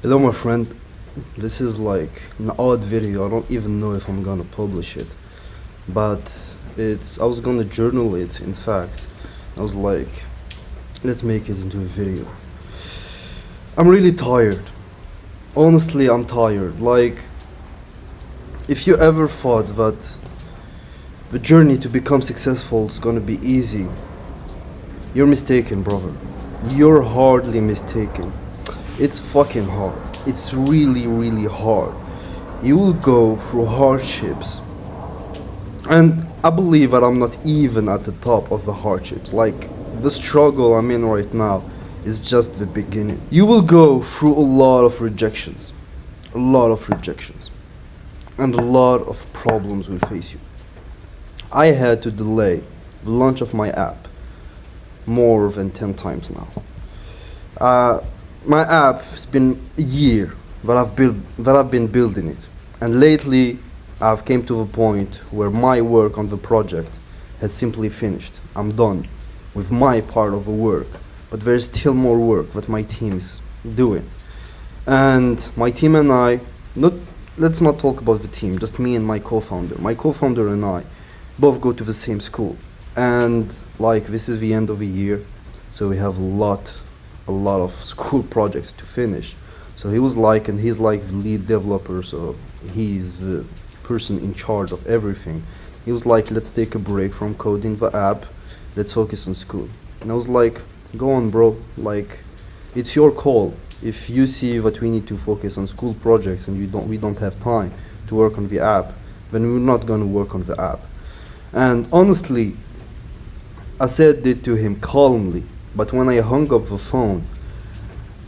Hello, my friend. This is like an odd video. I don't even know if I'm gonna publish it, but I was gonna journal it. In fact, I was like, let's make it into a video. I'm really tired. Honestly, I'm tired. Like, if you ever thought that the journey to become successful is gonna be easy, you're mistaken, brother. You're hardly mistaken. It's fucking hard. It's really, really hard. You will go through hardships. And I believe that I'm not even at the top of the hardships. Like, the struggle I'm in right now is just the beginning. You will go through a lot of rejections. A lot of rejections. And a lot of problems will face you. I had to delay the launch of my app more than 10 times now. My app has been a year that I've been building it, and lately I've came to the point where my work on the project has simply finished. I'm done with my part of the work, but there's still more work that my team is doing. And my team and I, let's not talk about the team, just me and my co-founder. My co-founder and I both go to the same school, and like this is the end of the year, so we have a lot of school projects to finish. So he's like the lead developer, so he's the person in charge of everything. He was like, let's take a break from coding the app, let's focus on school. And I was like, go on, bro, like, it's your call. If you see that we need to focus on school projects and we don't have time to work on the app, then we're not gonna work on the app. And honestly, I said it to him calmly, but when I hung up the phone,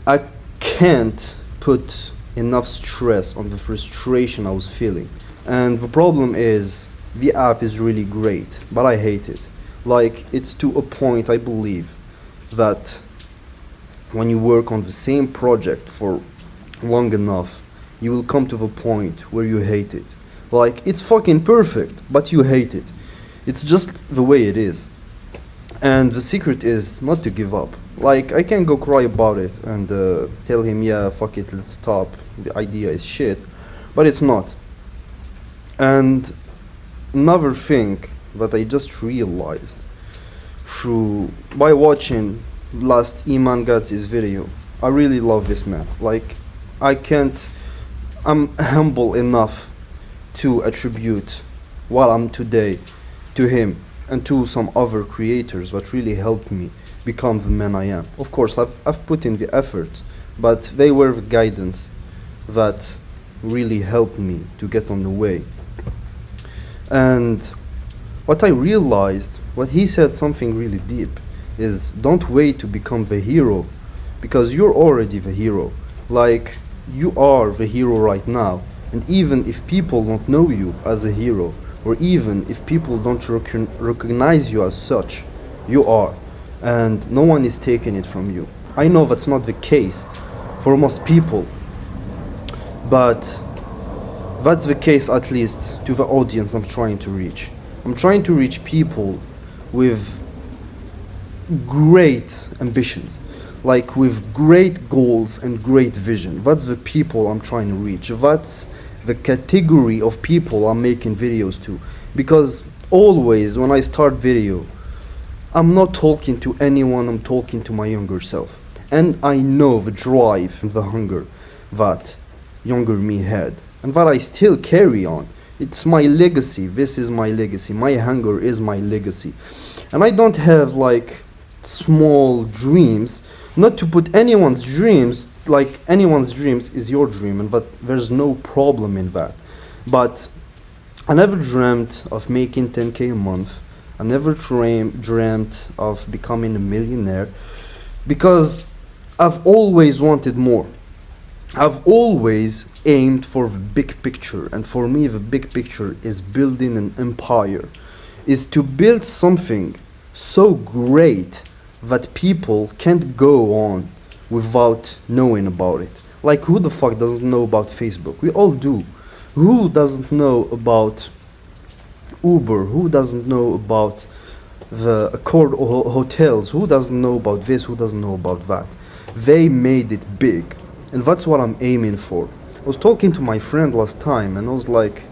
I can't put enough stress on the frustration I was feeling. And the problem is, the app is really great, but I hate it. Like, it's to a point, I believe, that when you work on the same project for long enough, you will come to the point where you hate it. Like, it's fucking perfect, but you hate it. It's just the way it is. And the secret is not to give up. Like, I can go cry about it and tell him, yeah, fuck it, let's stop, the idea is shit, but it's not. And another thing that I just realized by watching last Iman Gadzhi's video, I really love this man. Like, I'm humble enough to attribute what I'm today to him and to some other creators that really helped me become the man I am. Of course, I've put in the effort, but they were the guidance that really helped me to get on the way. And what I realized, what he said something really deep, is don't wait to become the hero, because you're already the hero. Like, you are the hero right now, and even if people don't know you as a hero, or even if people don't recognize you as such, you are, and no one is taking it from you. I know that's not the case for most people, but that's the case at least to the audience I'm trying to reach. I'm trying to reach people with great ambitions, like with great goals and great vision. That's the people I'm trying to reach. That's the category of people I'm making videos to. Because always when I start video, I'm not talking to anyone, I'm talking to my younger self. And I know the drive and the hunger that younger me had, and that I still carry on. It's my legacy. This is my legacy. My hunger is my legacy. And I don't have like small dreams, not to put anyone's dreams, like anyone's dreams is your dream, and that there's no problem in that. But I never dreamt of making 10K a month. I never dreamt of becoming a millionaire, because I've always wanted more. I've always aimed for the big picture, and for me the big picture is building an empire, is to build something so great that people can't go on without knowing about it. Like, who the fuck doesn't know about Facebook? We all do. Who doesn't know about Uber? Who doesn't know about the Accord hotels? Who doesn't know about this? Who doesn't know about that? They made it big. And that's what I'm aiming for. I was talking to my friend last time and I was like,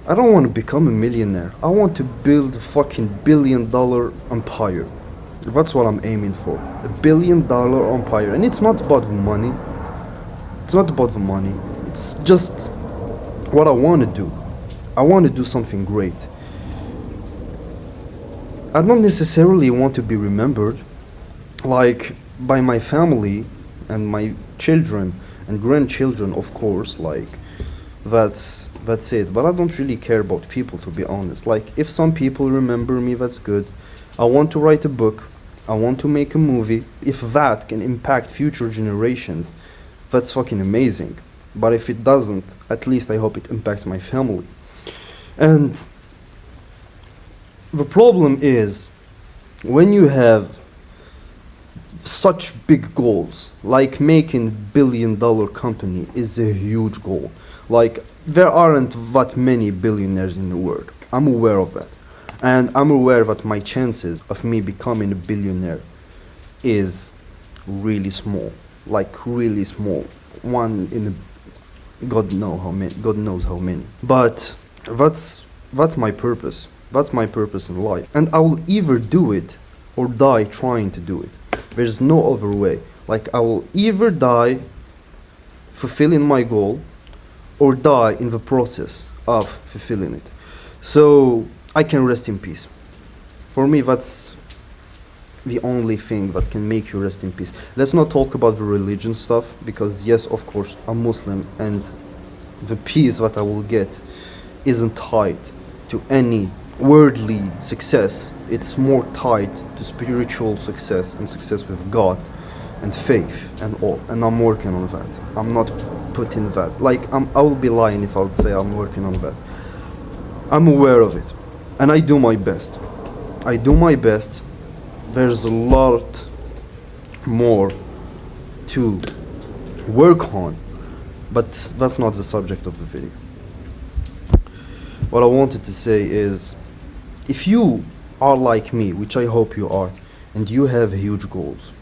I don't want to become a millionaire. I want to build a fucking $1 billion empire. That's what I'm aiming for. $1 billion empire. And it's not about the money. It's not about the money. It's just what I want to do. I want to do something great. I don't necessarily want to be remembered like by my family and my children and grandchildren, of course, like that's it. But I don't really care about people, to be honest. Like, if some people remember me, that's good. I want to write a book. I want to make a movie. If that can impact future generations, that's fucking amazing. But if it doesn't, at least I hope it impacts my family. And the problem is, when you have such big goals, like making $1 billion company is a huge goal. Like, there aren't that many billionaires in the world. I'm aware of that. And I'm aware that my chances of me becoming a billionaire is really small. Like, really small. One in a God knows how many. But that's my purpose. That's my purpose in life. And I will either do it or die trying to do it. There's no other way. Like, I will either die fulfilling my goal or die in the process of fulfilling it. So I can rest in peace. For me, that's the only thing that can make you rest in peace. Let's not talk about the religion stuff, because yes, of course, I'm Muslim, and the peace that I will get isn't tied to any worldly success. It's more tied to spiritual success and success with God and faith and all. And I'm working on that. I'm not putting that. Like, I will be lying if I would say I'm working on that. I'm aware of it. And I do my best. I do my best. There's a lot more to work on. But that's not the subject of the video. What I wanted to say is, if you are like me, which I hope you are, and you have huge goals,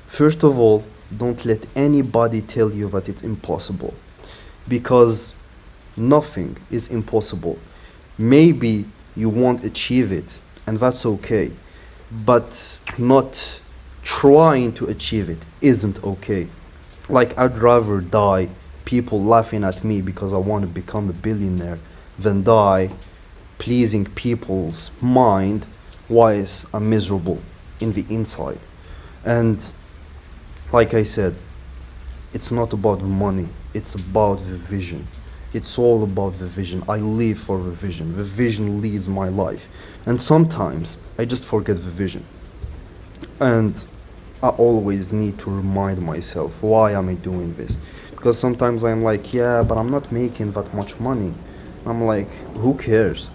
first of all, don't let anybody tell you that it's impossible, because nothing is impossible. Maybe you won't achieve it, and that's okay, but not trying to achieve it isn't okay. Like, I'd rather die people laughing at me because I want to become a billionaire than die pleasing people's mind whilst I'm miserable in the inside. And like I said, it's not about the money, it's about the vision. It's all about the vision. I live for the vision. The vision leads my life. And sometimes I just forget the vision. And I always need to remind myself, why am I doing this? Because sometimes I'm like, yeah, but I'm not making that much money. I'm like, who cares?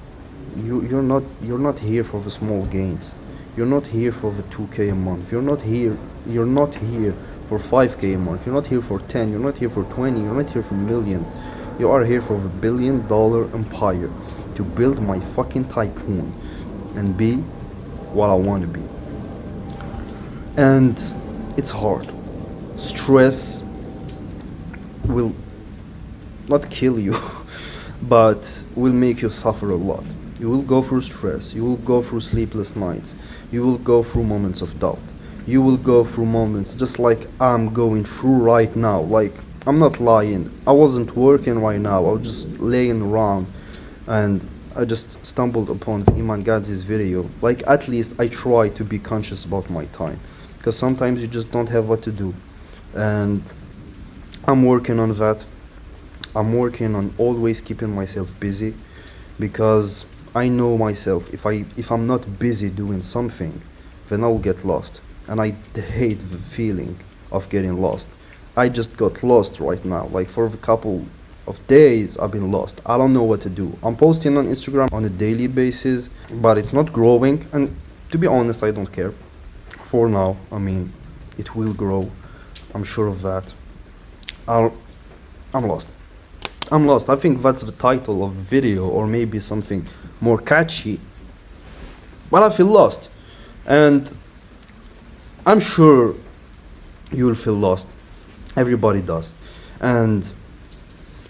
You're not here for the small gains. You're not here for the 2K a month. You're not here for 5K a month. You're not here for 10. You're not here for 20. You're not here for millions. You are here for the $1 billion empire, to build my fucking tycoon and be what I want to be. And it's hard. Stress will not kill you, but will make you suffer a lot. You will go through stress, you will go through sleepless nights, you will go through moments of doubt, you will go through moments just like I'm going through right now. Like, I'm not lying, I wasn't working right now, I was just laying around and I just stumbled upon Iman Gadzi's video. Like, at least I try to be conscious about my time, because sometimes you just don't have what to do. And I'm working on that. I'm working on always keeping myself busy, because I know myself, if I'm not busy doing something, then I'll get lost. And I hate the feeling of getting lost. I just got lost right now. Like, for a couple of days I've been lost. I don't know what to do. I'm posting on Instagram on a daily basis, but it's not growing, and to be honest, I don't care. For now, I mean, it will grow. I'm sure of that. I'm lost. I'm lost. I think that's the title of the video, or maybe something more catchy. But I feel lost. And I'm sure you'll feel lost. Everybody does. And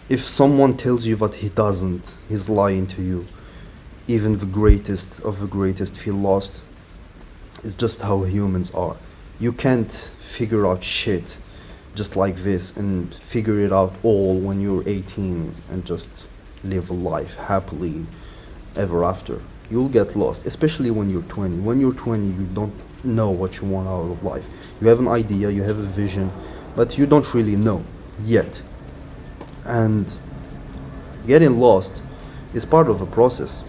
if someone tells you that he doesn't, he's lying to you. Even the greatest of the greatest feel lost. It's just how humans are. You can't figure out shit just like this and figure it out all when you're 18 and just live a life happily ever after. You'll get lost, especially when you're 20. When you're 20, you don't know what you want out of life. You have an idea, you have a vision, but you don't really know yet. And getting lost is part of a process.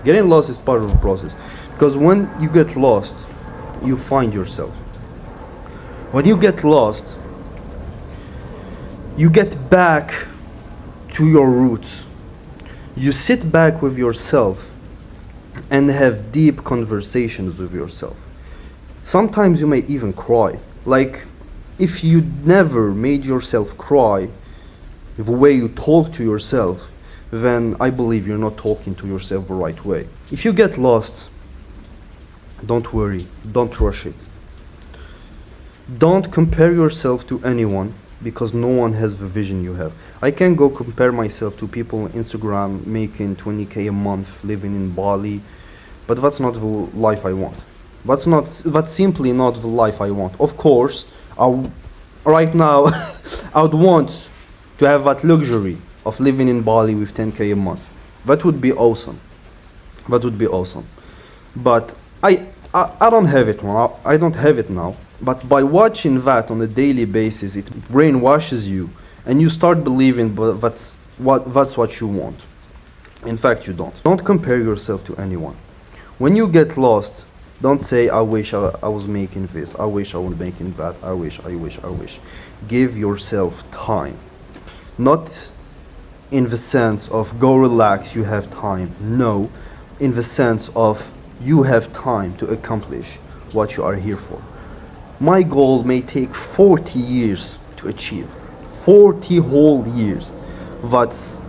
Getting lost is part of a process. Because when you get lost, you find yourself. When you get lost, you get back to your roots. You sit back with yourself and have deep conversations with yourself. Sometimes you may even cry. Like, if you never made yourself cry the way you talk to yourself, then I believe you're not talking to yourself the right way. If you get lost, don't worry, don't rush it. Don't compare yourself to anyone, because no one has the vision you have. I can go compare myself to people on Instagram making 20k a month, living in Bali, but that's not the life I want. That's simply not the life I want. Of course, right now, I would want to have that luxury of living in Bali with 10k a month. That would be awesome. That would be awesome. But I don't have it now. I don't have it now. But by watching that on a daily basis, it brainwashes you, and you start believing that's what you want. In fact, you don't. Don't compare yourself to anyone. When you get lost, don't say, I wish I was making this, I wish I was making that, I wish. Give yourself time. Not in the sense of go relax, you have time. No, in the sense of you have time to accomplish what you are here for. My goal may take 40 years to achieve. 40 whole years. That's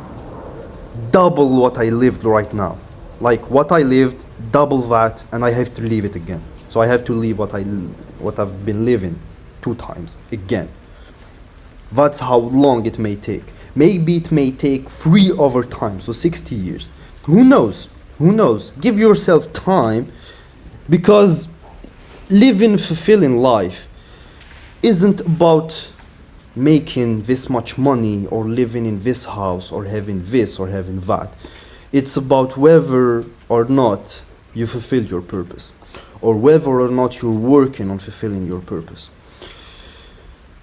double what I lived right now. Like what I lived, double that, and I have to leave it again. So I have to leave what I've been living 2 times again. That's how long it may take. Maybe it may take 3 other times, so 60 years. Who knows? Who knows? Give yourself time, because living fulfilling life isn't about making this much money or living in this house or having this or having that. It's about whether or not you fulfilled your purpose, or whether or not you're working on fulfilling your purpose.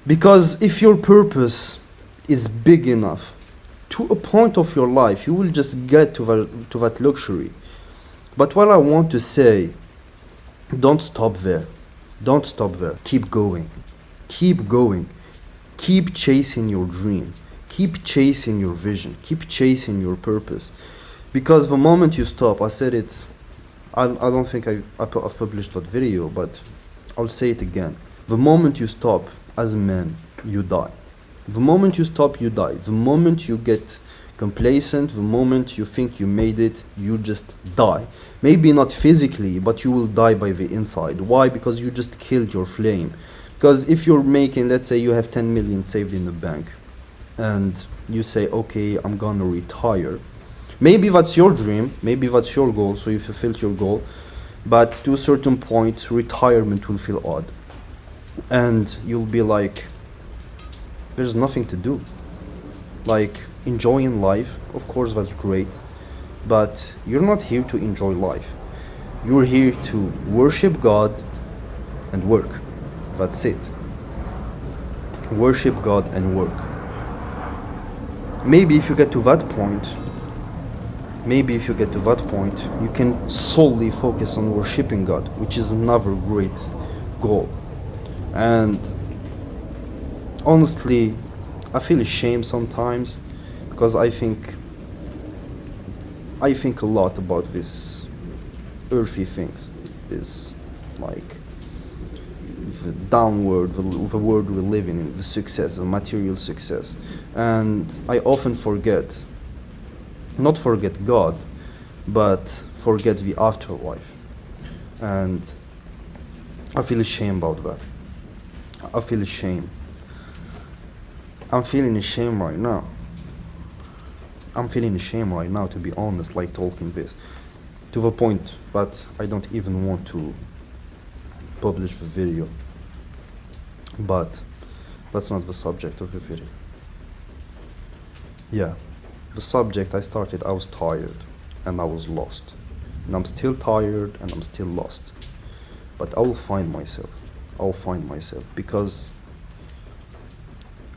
Because if your purpose is big enough, to a point of your life, you will just get to that luxury. But what I want to say, don't stop there. Don't stop there. Keep going. Keep going. Keep chasing your dream. Keep chasing your vision. Keep chasing your purpose. Because the moment you stop, I said it, I don't think I've published that video, but I'll say it again. The moment you stop as a man, you die. The moment you stop, you die. The moment you get complacent, the moment you think you made it, you just die. Maybe not physically, but you will die by the inside. Why? Because you just killed your flame. Because if you're making, let's say you have 10 million saved in the bank, and you say, okay, I'm gonna retire. Maybe that's your dream, maybe that's your goal, so you fulfilled your goal, but to a certain point, retirement will feel odd. And you'll be like, there's nothing to do. Like, enjoying life, of course that's great, but you're not here to enjoy life. You're here to worship God and work. That's it. Worship God and work. Maybe if you get to that point, you can solely focus on worshiping God, which is another great goal. And honestly, I feel ashamed sometimes, because I think a lot about this earthy things, this like the downward, the world we're living in, the success, the material success, and I often not forget God, but forget the afterlife, and I feel ashamed about that. I feel ashamed. I'm feeling ashamed right now. I'm feeling ashamed right now, to be honest, like talking this. To the point that I don't even want to publish the video. But that's not the subject of the video. Yeah, the subject I started, I was tired and I was lost. And I'm still tired and I'm still lost. But I will find myself. I will find myself, because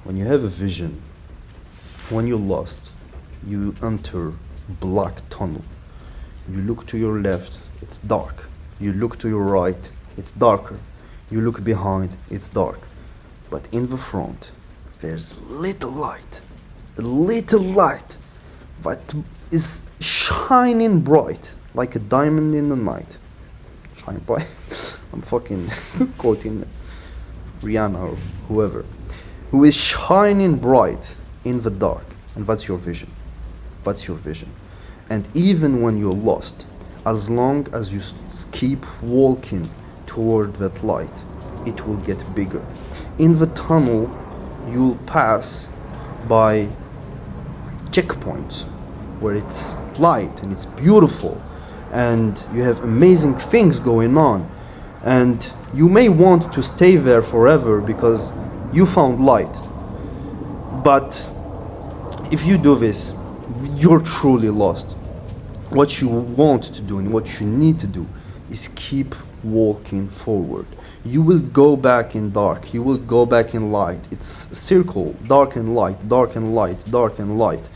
when you have a vision, when you're lost, you enter black tunnel. You look to your left, it's dark. You look to your right, it's darker. You look behind, it's dark. But in the front, there's little light. A little light that is shining bright like a diamond in the night. Shine bright. I'm fucking quoting Rihanna or whoever. Who is shining bright in the dark. And that's your vision. That's your vision. And even when you're lost, as long as you keep walking toward that light, it will get bigger. In the tunnel, you'll pass by checkpoints where it's light and it's beautiful and you have amazing things going on, and you may want to stay there forever because you found light. But if you do this, you're truly lost. What you want to do and what you need to do is keep walking forward. You will go back in dark, you will go back in light. It's a circle, dark and light, dark and light, dark and light,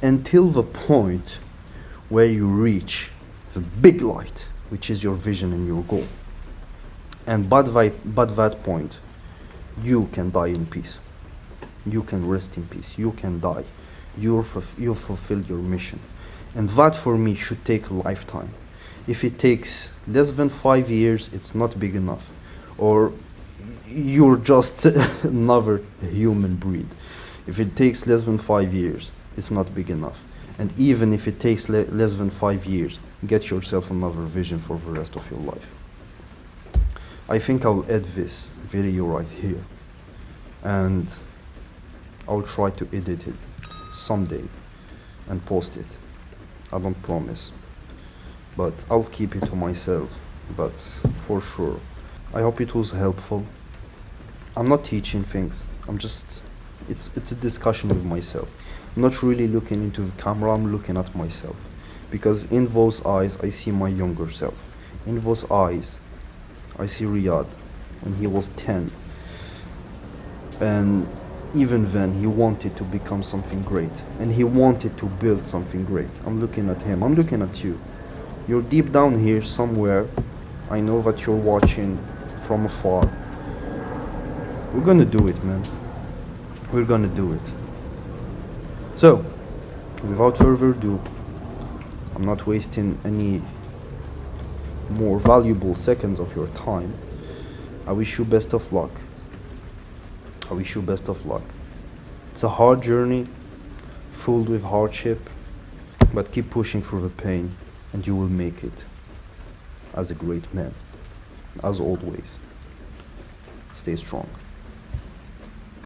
until the point where you reach the big light, which is your vision and your goal. And but that point, you can die in peace. You can rest in peace. You can die. You'll fulfill your mission. And that for me should take a lifetime. If it takes less than 5 years, it's not big enough. Or you're just another human breed. If it takes less than 5 years, it's not big enough. And even if it takes less than 5 years, get yourself another vision for the rest of your life. I think I'll add this video right here. And I'll try to edit it someday and post it. I don't promise, but I'll keep it to myself, that's for sure. I hope it was helpful. I'm not teaching things, it's a discussion with myself. I'm not really looking into the camera, I'm looking at myself. Because in those eyes, I see my younger self. In those eyes, I see Riad when he was 10. And even then, he wanted to become something great. And he wanted to build something great. I'm looking at him, I'm looking at you. You're deep down here somewhere. I know that you're watching from afar. We're gonna do it, man. We're gonna do it. So, without further ado, I'm not wasting any more valuable seconds of your time. I wish you best of luck. I wish you best of luck. It's a hard journey, filled with hardship, but keep pushing through the pain and you will make it as a great man. As always, stay strong.